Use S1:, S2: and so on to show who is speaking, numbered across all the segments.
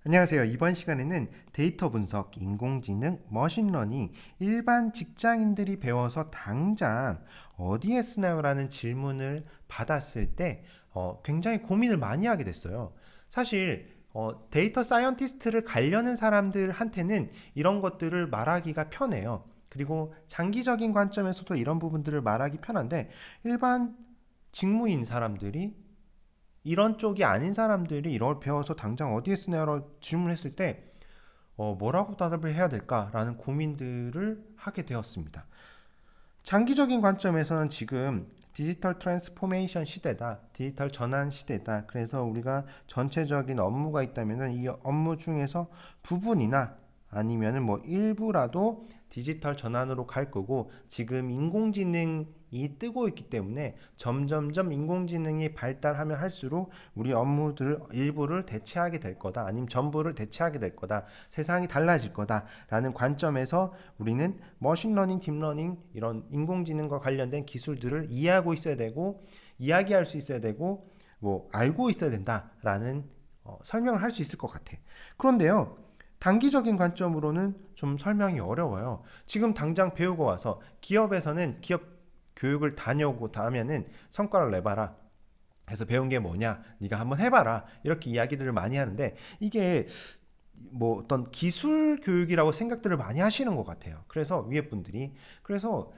S1: 안녕하세요. 이번 시간에는 데이터 분석, 인공지능, 머신러닝, 일반 직장인들이 배워서 당장 어디에 쓰나요라는 질문을 받았을 때 굉장히 고민을 많이 하게 됐어요. 사실 데이터 사이언티스트를 가려는 사람들한테는 이런 것들을 말하기가 편해요. 그리고 장기적인 관점에서도 이런 부분들을 말하기 편한데 일반 직무인 사람들이 이런 쪽이 아닌 사람들이 이걸 배워서 당장 어디에 쓰냐고 질문했을 때 뭐라고 대답을 해야 될까라는 고민들을 하게 되었습니다. 장기적인 관점에서는 지금 디지털 트랜스포메이션 시대다. 디지털 전환 시대다. 그래서 우리가 전체적인 업무가 있다면 이 업무 중에서 부분이나 아니면은 뭐 일부라도 디지털 전환으로 갈 거고 지금 인공지능이 뜨고 있기 때문에 점점점 인공지능이 발달하면 할수록 우리 업무들 일부를 대체하게 될 거다. 아니면 전부를 대체하게 될 거다. 세상이 달라질 거다라는 관점에서 우리는 머신러닝, 딥러닝 이런 인공지능과 관련된 기술들을 이해하고 있어야 되고 이야기할 수 있어야 되고 뭐 알고 있어야 된다라는 설명을 할 수 있을 것 같아. 그런데요. 단기적인 관점으로는 좀 설명이 어려워요. 지금 당장 배우고 와서 기업에서는 기업 교육을 다녀오고 다음에는 성과를 내봐라. 해서 배운 게 뭐냐? 네가 한번 해봐라. 이렇게 이야기들을 많이 하는데 이게 뭐 어떤 기술 교육이라고 생각들을 많이 하시는 것 같아요. 그래서 위에 분들이 그래서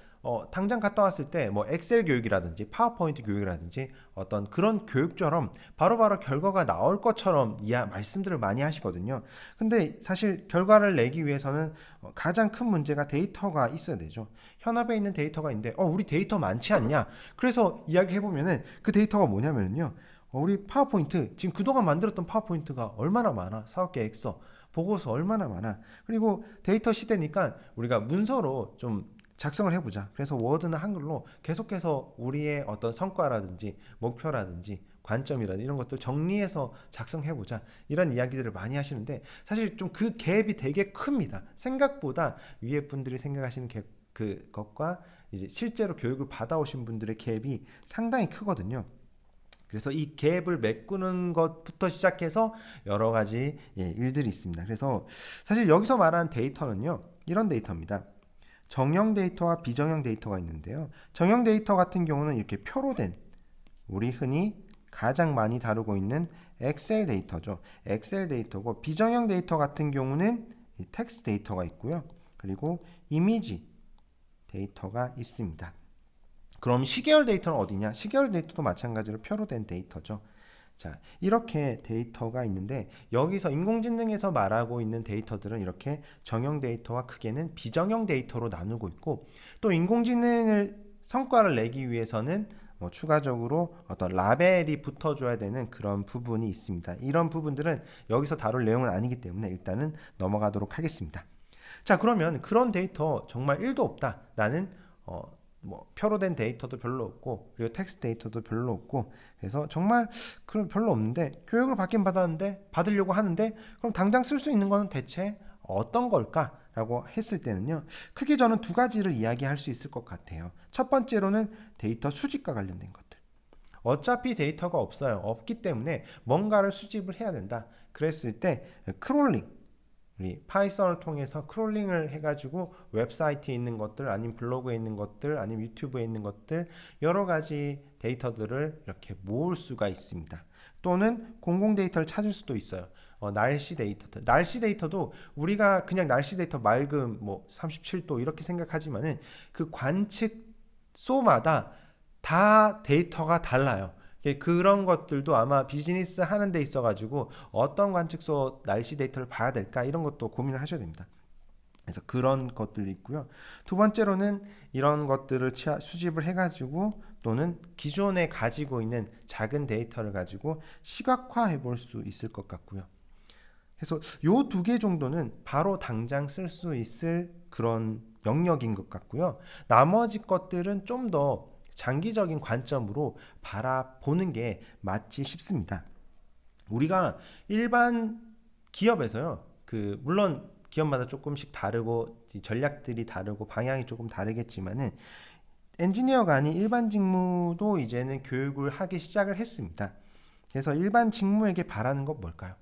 S1: 당장 갔다 왔을 때 뭐 엑셀 교육이라든지 파워포인트 교육이라든지 어떤 그런 교육처럼 바로바로 결과가 나올 것처럼 말씀들을 많이 하시거든요. 근데 사실 결과를 내기 위해서는 가장 큰 문제가 데이터가 있어야 되죠. 현업에 있는 데이터가 있는데 우리 데이터 많지 않냐? 그래서 이야기해 보면은 그 데이터가 뭐냐면요. 우리 파워포인트 지금 그동안 만들었던 파워포인트가 얼마나 많아? 사업 계획서, 보고서 얼마나 많아? 그리고 데이터 시대니까 우리가 문서로 좀 작성을 해보자. 그래서 워드나 한글로 계속해서 우리의 어떤 성과라든지 목표라든지 관점이라든지 이런 것들 정리해서 작성해보자. 이런 이야기들을 많이 하시는데 사실 좀 그 갭이 되게 큽니다. 생각보다 위에 분들이 생각하시는 그것과 이제 실제로 교육을 받아오신 분들의 갭이 상당히 크거든요. 그래서 이 갭을 메꾸는 것부터 시작해서 여러 가지 일들이 있습니다. 그래서 사실 여기서 말하는 데이터는요, 이런 데이터입니다. 정형 데이터와 비정형 데이터가 있는데요. 정형 데이터 같은 경우는 이렇게 표로 된 우리 흔히 가장 많이 다루고 있는 엑셀 데이터죠. 엑셀 데이터고 비정형 데이터 같은 경우는 텍스트 데이터가 있고요. 그리고 이미지 데이터가 있습니다. 그럼 시계열 데이터는 어디냐? 시계열 데이터도 마찬가지로 표로 된 데이터죠. 자, 이렇게 데이터가 있는데 여기서 인공지능에서 말하고 있는 데이터들은 이렇게 정형 데이터와 크게는 비정형 데이터로 나누고 있고 또 인공지능을 성과를 내기 위해서는 추가적으로 어떤 라벨이 붙어줘야 되는 그런 부분이 있습니다. 이런 부분들은 여기서 다룰 내용은 아니기 때문에 일단은 넘어가도록 하겠습니다. 자, 그러면 그런 데이터 정말 1도 없다. 나는 뭐 표로 된 데이터도 별로 없고 그리고 텍스트 데이터도 별로 없고 그래서 정말 그런 별로 없는데 교육을 받긴 받았는데 받으려고 하는데 그럼 당장 쓸 수 있는 거는 대체 어떤 걸까라고 했을 때는요 크게 저는 두 가지를 이야기할 수 있을 것 같아요. 첫 번째로는 데이터 수집과 관련된 것들. 어차피 데이터가 없어요. 없기 때문에 뭔가를 수집을 해야 된다. 그랬을 때 크롤링 우리 파이썬을 통해서 크롤링을 해가지고 웹사이트에 있는 것들 아니면 블로그에 있는 것들 아니면 유튜브에 있는 것들 여러 가지 데이터들을 이렇게 모을 수가 있습니다. 또는 공공 데이터를 찾을 수도 있어요. 날씨 데이터들. 날씨 데이터도 우리가 그냥 날씨 데이터 맑음 뭐 37도 이렇게 생각하지만은 그 관측소마다 다 데이터가 달라요. 그런 것들도 아마 비즈니스 하는 데 있어가지고 어떤 관측소 날씨 데이터를 봐야 될까 이런 것도 고민을 하셔야 됩니다. 그래서 그런 것들이 있고요. 두 번째로는 이런 것들을 수집을 해가지고 또는 기존에 가지고 있는 작은 데이터를 가지고 시각화해 볼 수 있을 것 같고요. 그래서 요 두 개 정도는 바로 당장 쓸 수 있을 그런 영역인 것 같고요. 나머지 것들은 좀 더 장기적인 관점으로 바라보는 게 맞지 싶습니다. 우리가 일반 기업에서요, 물론 기업마다 조금씩 다르고 전략들이 다르고 방향이 조금 다르겠지만은 엔지니어가 아닌 일반 직무도 이제는 교육을 하기 시작을 했습니다. 그래서 일반 직무에게 바라는 건 뭘까요?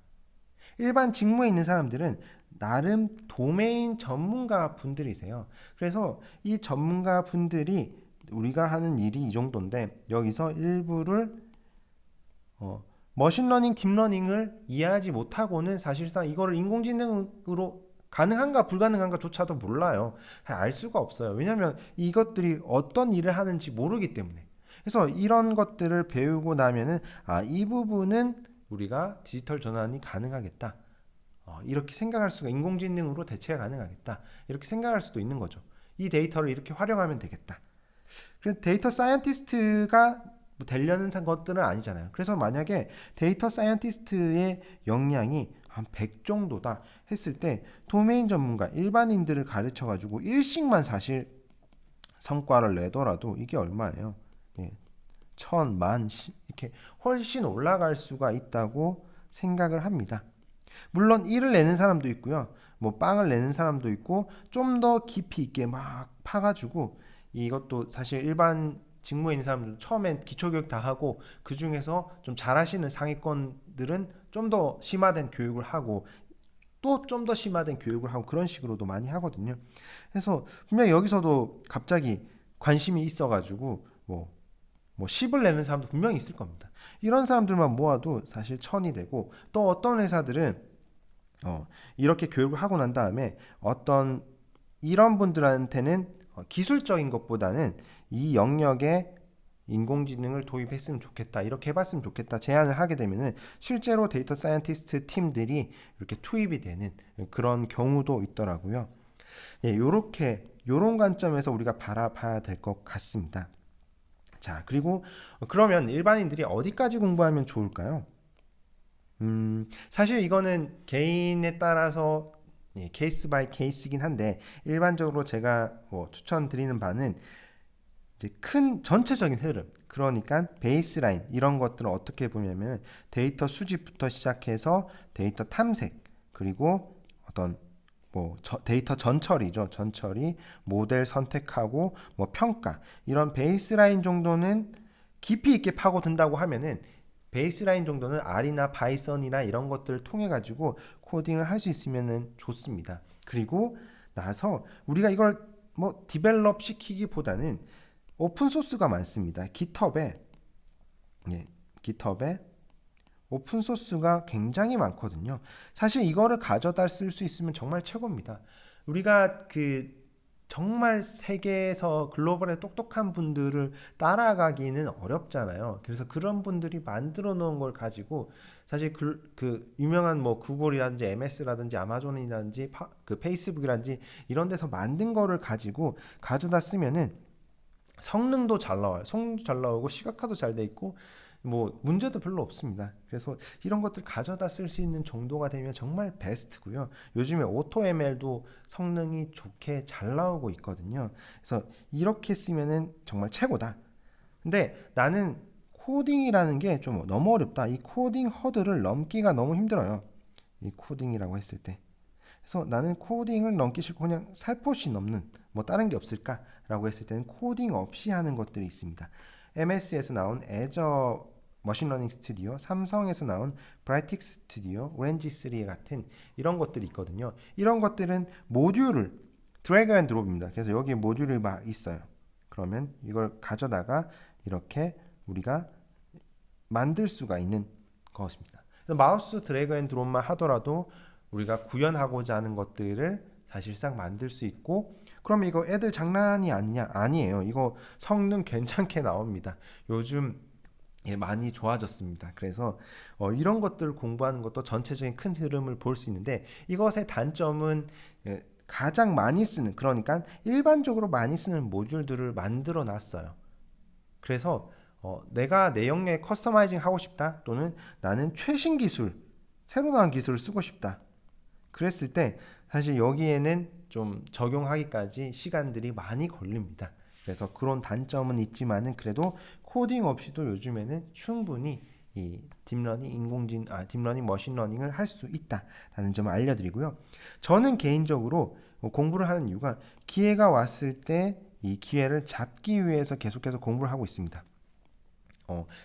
S1: 일반 직무에 있는 사람들은 나름 도메인 전문가 분들이세요. 그래서 이 전문가 분들이 우리가 하는 일이 이 정도인데 여기서 일부를 어, 머신러닝, 딥러닝을 이해하지 못하고는 사실상 이거를 인공지능으로 가능한가 불가능한가조차도 몰라요. 알 수가 없어요. 왜냐하면 이것들이 어떤 일을 하는지 모르기 때문에. 그래서 이런 것들을 배우고 나면은 이 부분은 우리가 디지털 전환이 가능하겠다. 이렇게 생각할 수가 인공지능으로 대체가 가능하겠다. 이렇게 생각할 수도 있는 거죠. 이 데이터를 이렇게 활용하면 되겠다. 그래서 데이터 사이언티스트가 되려는 것들은 아니잖아요. 그래서 만약에 데이터 사이언티스트의 역량이 한 100 정도다 했을 때 도메인 전문가 일반인들을 가르쳐 가지고 일씩만 사실 성과를 내더라도 이게 얼마예요? 예, 천, 만 이렇게 훨씬 올라갈 수가 있다고 생각을 합니다. 물론 1을 내는 사람도 있고요. 뭐 빵을 내는 사람도 있고 좀 더 깊이 있게 막 파가지고 이것도 사실 일반 직무에 있는 사람들 처음엔 기초교육 다 하고 그 중에서 좀 잘하시는 상위권들은 좀 더 심화된 교육을 하고 또 좀 더 심화된 교육을 하고 그런 식으로도 많이 하거든요. 그래서 분명 여기서도 갑자기 관심이 있어가지고 뭐 10을 내는 사람도 분명히 있을 겁니다. 이런 사람들만 모아도 사실 1000이 되고 또 어떤 회사들은 이렇게 교육을 하고 난 다음에 어떤 이런 분들한테는 기술적인 것보다는 이 영역에 인공지능을 도입했으면 좋겠다, 이렇게 해봤으면 좋겠다 제안을 하게 되면은 실제로 데이터 사이언티스트 팀들이 이렇게 투입이 되는 그런 경우도 있더라고요. 예, 요런 관점에서 우리가 바라봐야 될 것 같습니다. 자, 그리고 그러면 일반인들이 어디까지 공부하면 좋을까요? 사실 이거는 개인에 따라서 케이스 바이 케이스긴 한데 일반적으로 제가 뭐 추천드리는 바는 이제 큰 전체적인 흐름, 그러니까 베이스라인 이런 것들을 어떻게 보냐면 데이터 수집부터 시작해서 데이터 탐색, 그리고 어떤 데이터 전처리죠. 전처리, 모델 선택하고 뭐 평가, 이런 베이스라인 정도는 깊이 있게 파고든다고 하면은 베이스라인 정도는 R이나 바이썬이나 이런 것들을 통해 가지고 코딩을 할 수 있으면은 좋습니다. 그리고 나서 우리가 이걸 뭐 디벨롭 시키기보다는 오픈 소스가 많습니다. 깃허브에 오픈 소스가 굉장히 많거든요. 사실 이거를 가져다 쓸 수 있으면 정말 최고입니다. 우리가 정말 세계에서 글로벌에 똑똑한 분들을 따라가기는 어렵잖아요. 그래서 그런 분들이 만들어 놓은 걸 가지고 사실 그 유명한 뭐 구글이라든지 MS라든지 아마존이라든지 그 페이스북이라든지 이런 데서 만든 거를 가지고 가져다 쓰면은 성능도 잘 나와요. 성능도 잘 나오고 시각화도 잘 돼 있고 뭐 문제도 별로 없습니다. 그래서 이런 것들 가져다 쓸 수 있는 정도가 되면 정말 베스트고요. 요즘에 오토 ML도 성능이 좋게 잘 나오고 있거든요. 그래서 이렇게 쓰면은 정말 최고다. 근데 나는 코딩이라는 게 좀 너무 어렵다. 이 코딩 허들을 넘기가 너무 힘들어요. 이 코딩이라고 했을 때. 그래서 나는 코딩을 넘기 싫고 그냥 살포시 넘는 뭐 다른 게 없을까라고 했을 때는 코딩 없이 하는 것들이 있습니다. MS에서 나온 애저 머신러닝 스튜디오, 삼성에서 나온 브라이틱 스튜디오, 오렌지 3 같은 이런 것들이 있거든요. 이런 것들은 모듈을 드래그 앤 드롭입니다. 그래서 여기에 모듈이 막 있어요. 그러면 이걸 가져다가 이렇게 우리가 만들 수가 있는 것입니다. 그래서 마우스 드래그 앤 드롭만 하더라도 우리가 구현하고자 하는 것들을 사실상 만들 수 있고, 그럼 이거 애들 장난이 아니냐? 아니에요. 이거 성능 괜찮게 나옵니다. 요즘 많이 좋아졌습니다. 그래서 이런 것들을 공부하는 것도 전체적인 큰 흐름을 볼 수 있는데 이것의 단점은 가장 많이 쓰는, 그러니까 일반적으로 많이 쓰는 모듈들을 만들어 놨어요. 그래서 내가 내 영역에 커스터마이징 하고 싶다, 또는 나는 최신 기술, 새로 나온 기술을 쓰고 싶다, 그랬을 때 사실 여기에는 좀 적용하기까지 시간들이 많이 걸립니다. 그래서 그런 단점은 있지만은 그래도 코딩 없이도 요즘에는 충분히 이 딥러닝 머신러닝을 할 수 있다라는 점을 알려드리고요. 저는 개인적으로 공부를 하는 이유가 기회가 왔을 때 이 기회를 잡기 위해서 계속해서 공부를 하고 있습니다.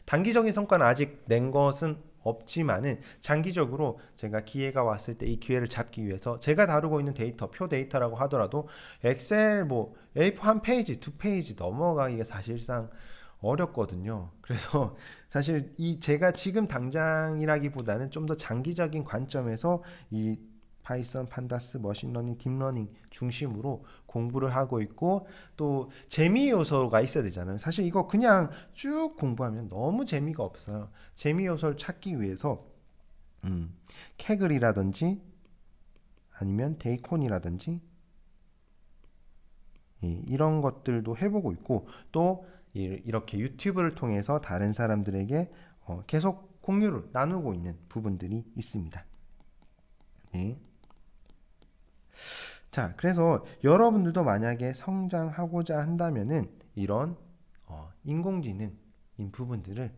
S1: 단기적인 성과는 아직 낸 것은 없지만은 장기적으로 제가 기회가 왔을 때 이 기회를 잡기 위해서 제가 다루고 있는 데이터, 표 데이터라고 하더라도 엑셀 뭐 A4 한 페이지, 두 페이지 넘어가기가 사실상 어렵거든요. 그래서 사실 이 제가 지금 당장이라기보다는 좀 더 장기적인 관점에서 이 파이썬, 판다스, 머신러닝, 딥러닝 중심으로 공부를 하고 있고 또 재미 요소가 있어야 되잖아요. 사실 이거 그냥 쭉 공부하면 너무 재미가 없어요. 재미 요소를 찾기 위해서 캐글이라든지 아니면 데이콘이라든지 이런 것들도 해보고 있고 또 이렇게 유튜브를 통해서 다른 사람들에게 계속 공유를 나누고 있는 부분들이 있습니다. 네. 자, 그래서 여러분들도 만약에 성장하고자 한다면은 이런 인공지능인 부분들을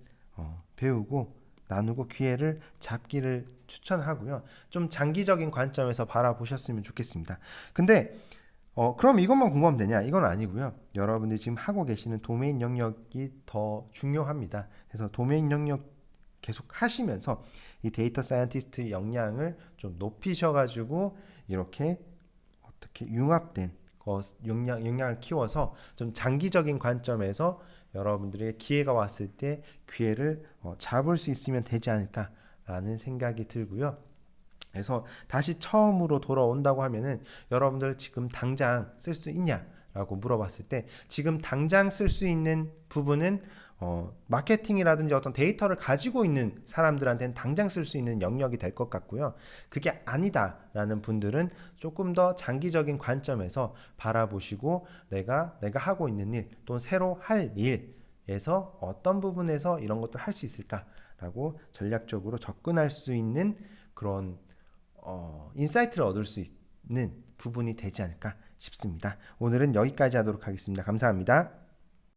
S1: 배우고 나누고 기회를 잡기를 추천하고요. 좀 장기적인 관점에서 바라보셨으면 좋겠습니다. 근데 그럼 이것만 공부하면 되냐? 이건 아니고요. 여러분들이 지금 하고 계시는 도메인 영역이 더 중요합니다. 그래서 도메인 영역 계속 하시면서 이 데이터 사이언티스트 역량을 좀 높이셔가지고 이렇게 어떻게 융합된 역량을 키워서 좀 장기적인 관점에서 여러분들에게 기회가 왔을 때 기회를 잡을 수 있으면 되지 않을까라는 생각이 들고요. 그래서 다시 처음으로 돌아온다고 하면은 여러분들 지금 당장 쓸 수 있냐라고 물어봤을 때 지금 당장 쓸 수 있는 부분은 마케팅이라든지 어떤 데이터를 가지고 있는 사람들한테는 당장 쓸 수 있는 영역이 될 것 같고요. 그게 아니다라는 분들은 조금 더 장기적인 관점에서 바라보시고 내가 하고 있는 일 또는 새로 할 일에서 어떤 부분에서 이런 것들 할 수 있을까라고 전략적으로 접근할 수 있는 그런 인사이트를 얻을 수 있는 부분이 되지 않을까 싶습니다. 오늘은 여기까지 하도록 하겠습니다. 감사합니다.